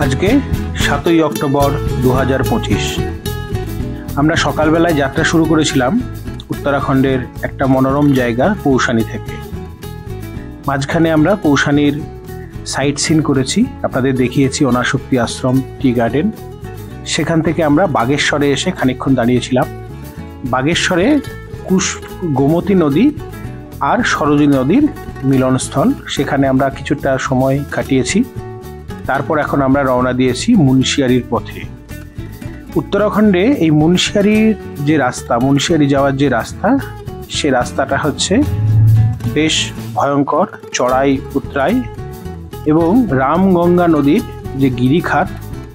আজকে 7ই অক্টোবর 2025। আমরা সকালবেলায় যাত্রা শুরু করেছিলাম উত্তরাখণ্ডের একটা মনোরম জায়গা কৌশানী থেকে। মাঝখানে আমরা কৌশানীর সাইট সিন করেছি, আপনাদের দেখিয়েছি অনাসক্তি আশ্রম, টি গার্ডেন। সেখান থেকে আমরা বাগেশ্বরে এসে খানিকক্ষণ দাঁড়িয়েছিলাম। বাগেশ্বরে গোমতী নদী আর সরোজিনী নদীর মিলনস্থল, সেখানে আমরা কিছুটা সময় কাটিয়েছি। তারপর এখন আমরা রওনা দিয়েছি মুন্সিয়ারির পথে। উত্তরাখণ্ডে এই মুন্সিয়ারির যে রাস্তা, মুন্সিয়ারি যাওয়ার যে রাস্তা, সে রাস্তাটা হচ্ছে বেশ ভয়ঙ্কর, চড়াই উতরাই, এবং রামগঙ্গা নদীর যে গিরিখাত,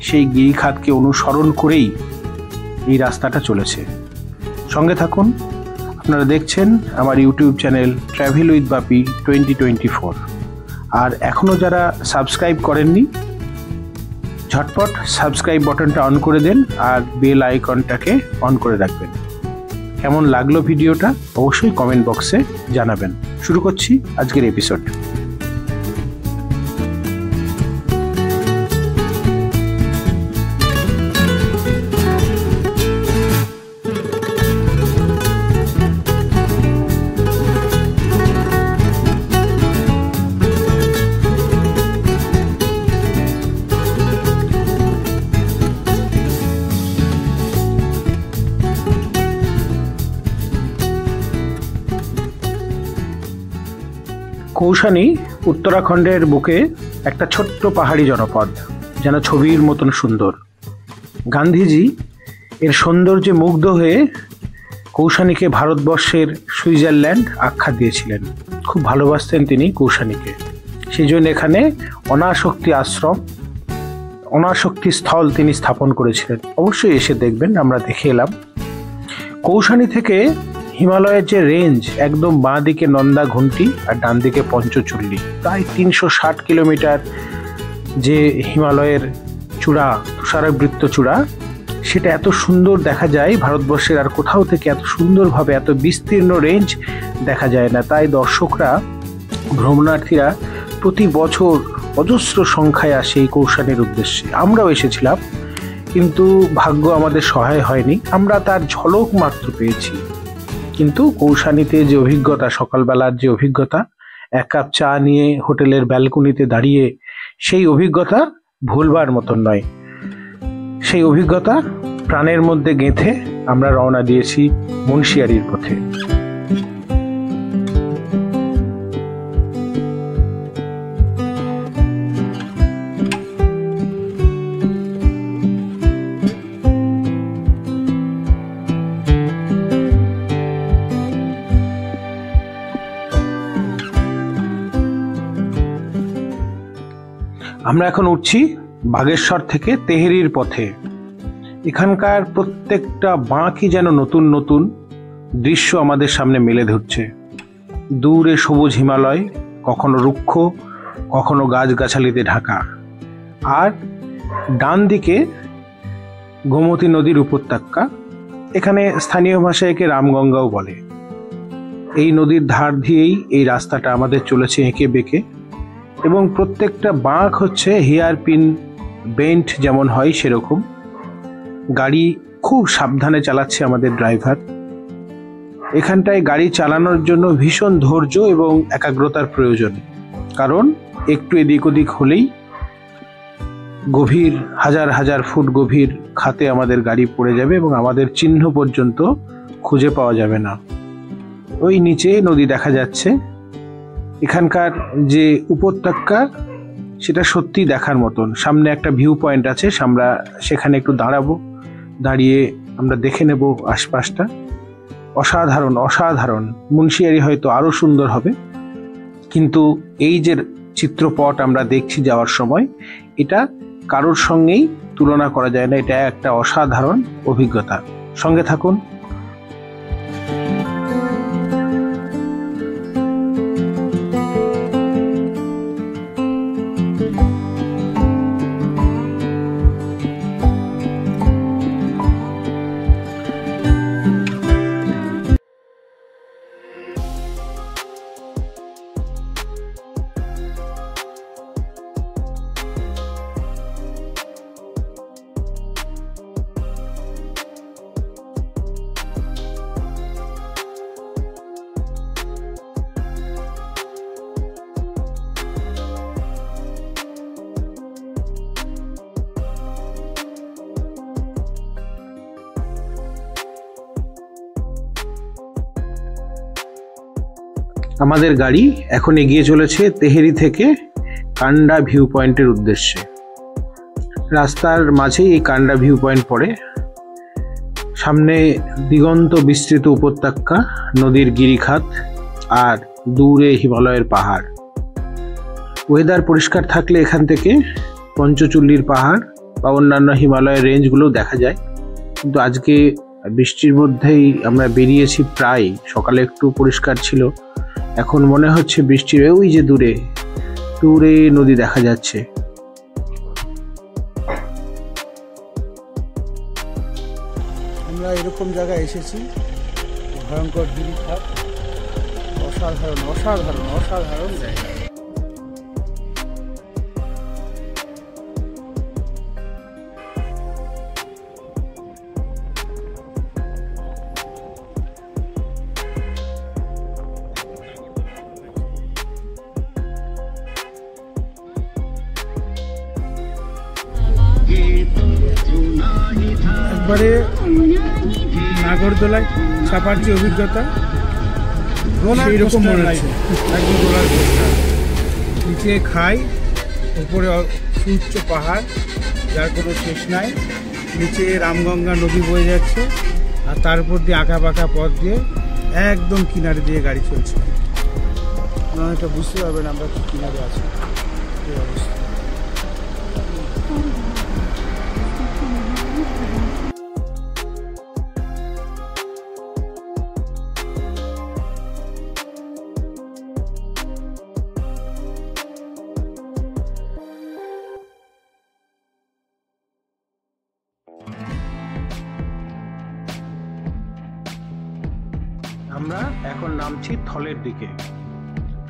সেই গিরিখাতকে অনুসরণ করেই এই রাস্তাটা চলেছে। সঙ্গে থাকুন, আপনারা দেখছেন আমার ইউটিউব চ্যানেল ট্র্যাভেল উইথ বাপি 2024। আর এখনও যারা সাবস্ক্রাইব করেননি, ঝটপট সাবস্ক্রাইব বাটনটা অন করে দেন আর বেল আইকনটাকে অন করে রাখবেন। কেমন লাগলো ভিডিওটা অবশ্যই কমেন্ট বক্সে জানাবেন। শুরু করছি আজকের এপিসোড। কৌশানী উত্তরাখণ্ডের বুকে একটা ছোট্ট পাহাড়ি জনপদ, যেন ছবির মতন সুন্দর। গান্ধীজি এর সৌন্দর্যে মুগ্ধ হয়ে কৌশানীকে ভারতবর্ষের সুইজারল্যান্ড আখ্যা দিয়েছিলেন। খুব ভালোবাসতেন তিনি কৌশানীকে, সেই জন্য এখানে অনাসক্তি আশ্রম, অনাসক্তি স্থল তিনি স্থাপন করেছিলেন। অবশ্যই এসে দেখবেন, আমরা দেখে এলাম। কৌশানী থেকে হিমালয়ের যে রেঞ্জ, একদম বাঁ দিকে নন্দা ঘুন্টি আর ডান দিকে পঞ্চচুল্লি, প্রায় 360 কিলোমিটার যে হিমালয়ের চূড়া, তুষারাবৃত চূড়া, সেটা এত সুন্দর দেখা যায়। ভারতবর্ষের আর কোথাও থেকে এত সুন্দরভাবে এত বিস্তীর্ণ রেঞ্জ দেখা যায় না। তাই দর্শকরা, ভ্রমণার্থীরা প্রতি বছর অজস্র সংখ্যায় আসে এই কৌশানীর উদ্দেশ্যে। আমরাও এসেছিলাম, কিন্তু ভাগ্য আমাদের সহায় হয়নি, আমরা তার ঝলক মাত্র পেয়েছি। কিন্তু কৌশানীতে যে অভিজ্ঞতা, সকালবেলার যে অভিজ্ঞতা, এক কাপ চা নিয়ে হোটেলের ব্যালকনিতে দাঁড়িয়ে, সেই অভিজ্ঞতা ভুলবার মতন নয়। সেই অভিজ্ঞতা প্রাণের মধ্যে গেঁথে আমরা রওনা দিয়েছি মুন্সিয়ারির পথে। আমরা এখন উঠছি বাগেশ্বর থেকে তেহরির পথে। এখানকার প্রত্যেকটা বাঁকই যেন নতুন নতুন দৃশ্য আমাদের সামনে মেলে ধরছে। দূরে সবুজ হিমালয়, কখনো রুক্ষ, কখনো গাছগাছালিতে ঢাকা, আর ডান দিকে গোমতী নদীর উপত্যকা। এখানে স্থানীয় ভাষায় একে রামগঙ্গাও বলে। এই নদীর ধার দিয়েই এই রাস্তাটা আমাদের চলেছে এঁকে বেঁকে, এবং প্রত্যেকটা বাঁক হচ্ছে হেয়ার পিন বেন্ট যেমন হয় সেরকম। গাড়ি খুব সাবধানে চালাচ্ছে আমাদের ড্রাইভার। এখানটায় গাড়ি চালানোর জন্য ভীষণ ধৈর্য এবং একাগ্রতার প্রয়োজন, কারণ একটু এদিক ওদিক হলেই গভীর, হাজার হাজার ফুট গভীর খাতে আমাদের গাড়ি পড়ে যাবে এবং আমাদের চিহ্ন পর্যন্ত খুঁজে পাওয়া যাবে না। ওই নিচে নদী দেখা যাচ্ছে। এখানকার যে উপত্যকা, সেটা সত্যি দেখার মতন। সামনে একটা ভিউ পয়েন্ট আছে, আমরা সেখানে একটু দাঁড়াবো, দাঁড়িয়ে আমরা দেখে নেব আশপাশটা। অসাধারণ অসাধারণ। মুন্সিয়ারি হয়তো আরও সুন্দর হবে, কিন্তু এই যে চিত্রপট আমরা দেখছি যাওয়ার সময়, এটা কারোর সঙ্গেই তুলনা করা যায় না। এটা একটা অসাধারণ অভিজ্ঞতা। সঙ্গে থাকুন। আমাদের গাড়ি এখন এগিয়ে চলেছে তেহেরি থেকে কান্ডা ভিউ পয়েন্টের উদ্দেশ্যে। রাস্তার মাঝেই এই কান্ডা ভিউ পয়েন্ট পড়ে। সামনে দিগন্ত বিস্তৃত উপত্যকা, নদীর গিরিখাত আর দূরে হিমালয়ের পাহাড়। ওয়েদার পরিষ্কার থাকলে এখান থেকে পঞ্চচুল্লির পাহাড় বা অন্যান্য হিমালয়ের রেঞ্জগুলো দেখা যায়, কিন্তু আজকে বৃষ্টির মধ্যেই আমরা বেরিয়েছি। প্রায় সকালে একটু পরিষ্কার ছিল, এখন মনে হচ্ছে বৃষ্টির ওই যে দূরে দূরে নদী দেখা যাচ্ছে। আমরা এরকম জায়গায় এসেছি, ভয়ঙ্কর গিরিখাত, অসাধারণ অসাধারণ অসাধারণ জায়গা। একবারে নাগরদোলায় চাপার যে অভিজ্ঞতা সেই রকম মনে হচ্ছে, একদম রোলার কোস্টার। নিচে খাই, উপরে সুউচ্চ পাহাড় যার কোনো শেষ নাই, নিচে রামগঙ্গা নদী বয়ে যাচ্ছে আর তার উপর দিয়ে আঁকা বাঁকা পথ দিয়ে একদম কিনারে দিয়ে গাড়ি চলছে। আপনারা এটা বুঝতে পারবেন আমরা কি কিনারে আছি, এই অবস্থা। আমরা এখন নামছি থলের দিকে।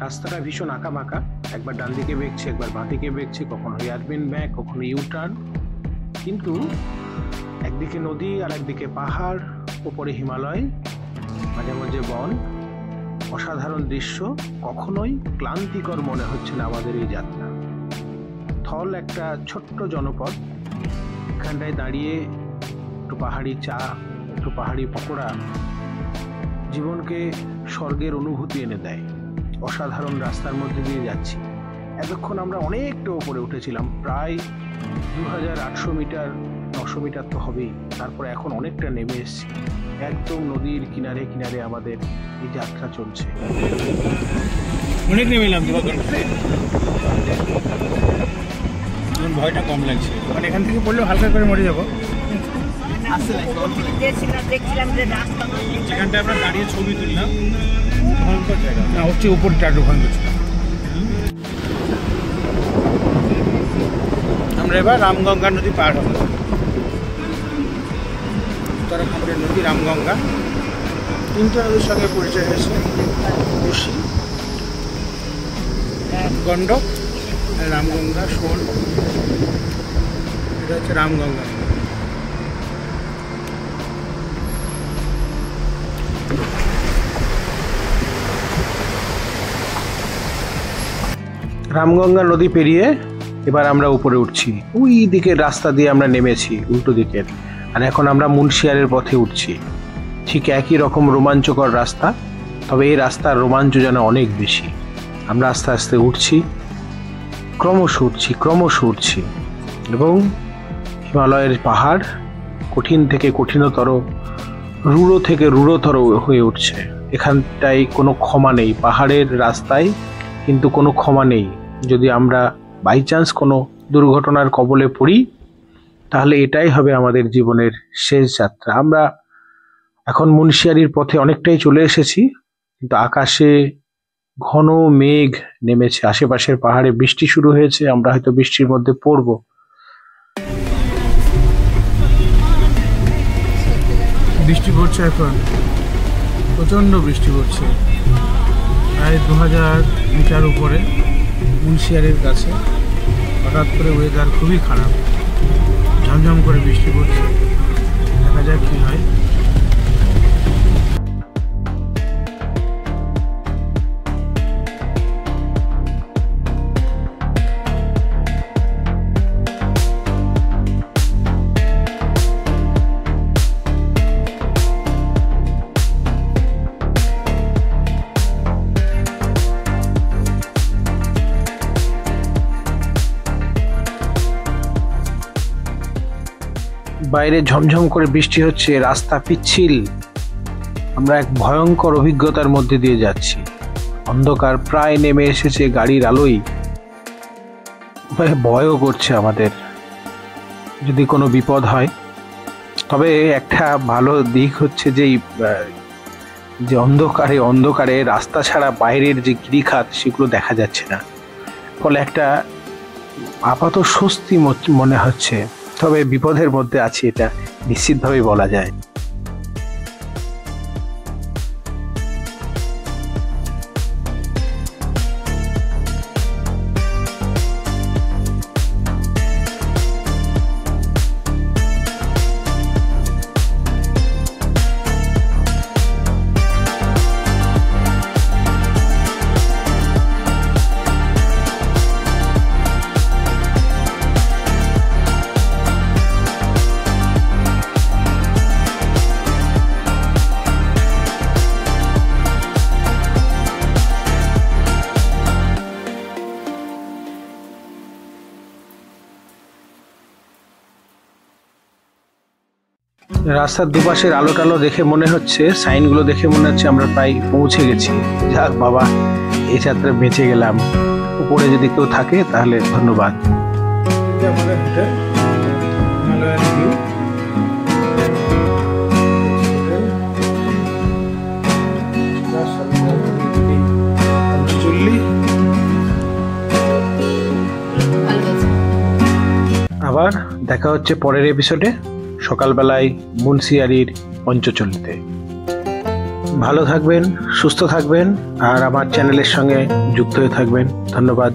রাস্তাটা ভীষণ আঁকা বাঁকা, একবার ডান দিকে বেঁকছে, একবার বাঁ দিকে বেঁকছে, কখনো এয়ারপিন ব্যাক, কখনো ইউটার্ন, কিন্তু একদিকে নদী আর একদিকে পাহাড়, উপরে হিমালয়, মাঝে মাঝে বন, অসাধারণ দৃশ্য। কখনোই ক্লান্তিকর মনে হচ্ছে না আমাদের এই যাত্রা। থল একটা ছোট্ট জনপদ, এখানটায় দাঁড়িয়ে একটু পাহাড়ি চা, একটু পাহাড়ি পকোড়া জীবনকে স্বর্গের অনুভূতি এনে দেয়। অসাধারণ রাস্তার মধ্যে দিয়ে যাচ্ছি। এতক্ষণ আমরা অনেকটা উপরে উঠেছিলাম, প্রায় 2800 মিটার, 900 মিটার তো হবেই। তারপরে এখন অনেকটা নেমে এসেছি, একদম নদীর কিনারে কিনারে আমাদের এই যাত্রা চলছে। অনেক নেমে এলাম, ভয়টা কম লাগছে, মানে এখান থেকে পড়লেও হালকা করে মরে যাবো। যেখানটা আমরা দাঁড়িয়ে ছবি তুললাম ভয়ঙ্কর জায়গা না, হচ্ছে উপরটা একটু ভয়ঙ্কর ছিল। আমরা এবার রামগঙ্গা নদী পার হব। উত্তরাখণ্ডের নদী রামগঙ্গা, তিনটা নদীর সঙ্গে পরিচয় হয়েছে, কোশি, গণ্ডক, রামগঙ্গা, সোন। এটা হচ্ছে রামগঙ্গা। রামগঙ্গা নদী পেরিয়ে এবার আমরা উপরে উঠছি। ওই দিকের রাস্তা দিয়ে আমরা নেমেছি, উল্টো দিকের, আর এখন আমরা মুন্সিয়ারের পথে উঠছি। ঠিক একই রকম রোমাঞ্চকর রাস্তা, তবে এই রাস্তার রোমাঞ্চ যেন অনেক বেশি। আমরা আস্তে আস্তে উঠছি, ক্রমশ উঠছি এবং হিমালয়ের পাহাড় কঠিন থেকে কঠিনতর, রূঢ় থেকে রূঢ়তর হয়ে উঠছে। এখানটায় কোনো ক্ষমা নেই, পাহাড়ের রাস্তায় কিন্তু কোনো ক্ষমা নেই। যদি আমরা বাই চান্স কোনো দুর্ঘটনার কবলে পড়ি, তাহলে এটাই হবে আমাদের জীবনের শেষ যাত্রা। আমরা এখন মুন্সিয়ারির পথে অনেকটাই চলে এসেছি, কিন্তু আকাশে ঘন মেঘ নেমেছে, আশেপাশের পাহাড়ে বৃষ্টি শুরু হয়েছে। আমরা হয়তো বৃষ্টির মধ্যে পড়ব। বৃষ্টি পড়ছে, এখন প্রচণ্ড বৃষ্টি পড়ছে, প্রায় 2000 মিটার উপরে মুন্সিয়ারের কাছে। হঠাৎ করে ওয়েদার খুবই খারাপ, ঝমঝম করে বৃষ্টি পড়ছে। দেখা যাক কী হয়। বাইরে ঝমঝম করে বৃষ্টি হচ্ছে, রাস্তা পিচ্ছিল। আমরা এক ভয়ঙ্কর অভিজ্ঞতার মধ্যে দিয়ে যাচ্ছি। অন্ধকার প্রায় নেমে এসেছে গাড়ির আলোয়। ভয়ও করছে আমাদের যদি কোনো বিপদ হয়। তবে একটা ভালো দিক হচ্ছে যে অন্ধকারে রাস্তা ছাড়া বাইরের যে গিরিখাত সেগুলো দেখা যাচ্ছে না, ফলে একটা আপাত স্বস্তি মনে হচ্ছে। তবে বিপদের মধ্যে আছি, এটা নিশ্চিতভাবেই বলা যায়। রাস্তার দুপাশের আলো টালো দেখে মনে হচ্ছে, সাইনগুলো দেখে মনে হচ্ছে আমরা প্রায় পৌঁছে গেছি। যাক বাবা, এই যাত্রা বেঁচে গেলাম। উপরে যদি কেউ থাকে তাহলে ধন্যবাদ। আমাদের হোটেল হিমালয়ান ভিউ। আবার দেখা হচ্ছে পরের এপিসোডে, সকালবেলায় মুন্সিয়ারির পঞ্চচল্লিতে। ভালো থাকবেন, সুস্থ থাকবেন, আর আমার চ্যানেলের সঙ্গে যুক্ত হয়ে থাকবেন। ধন্যবাদ।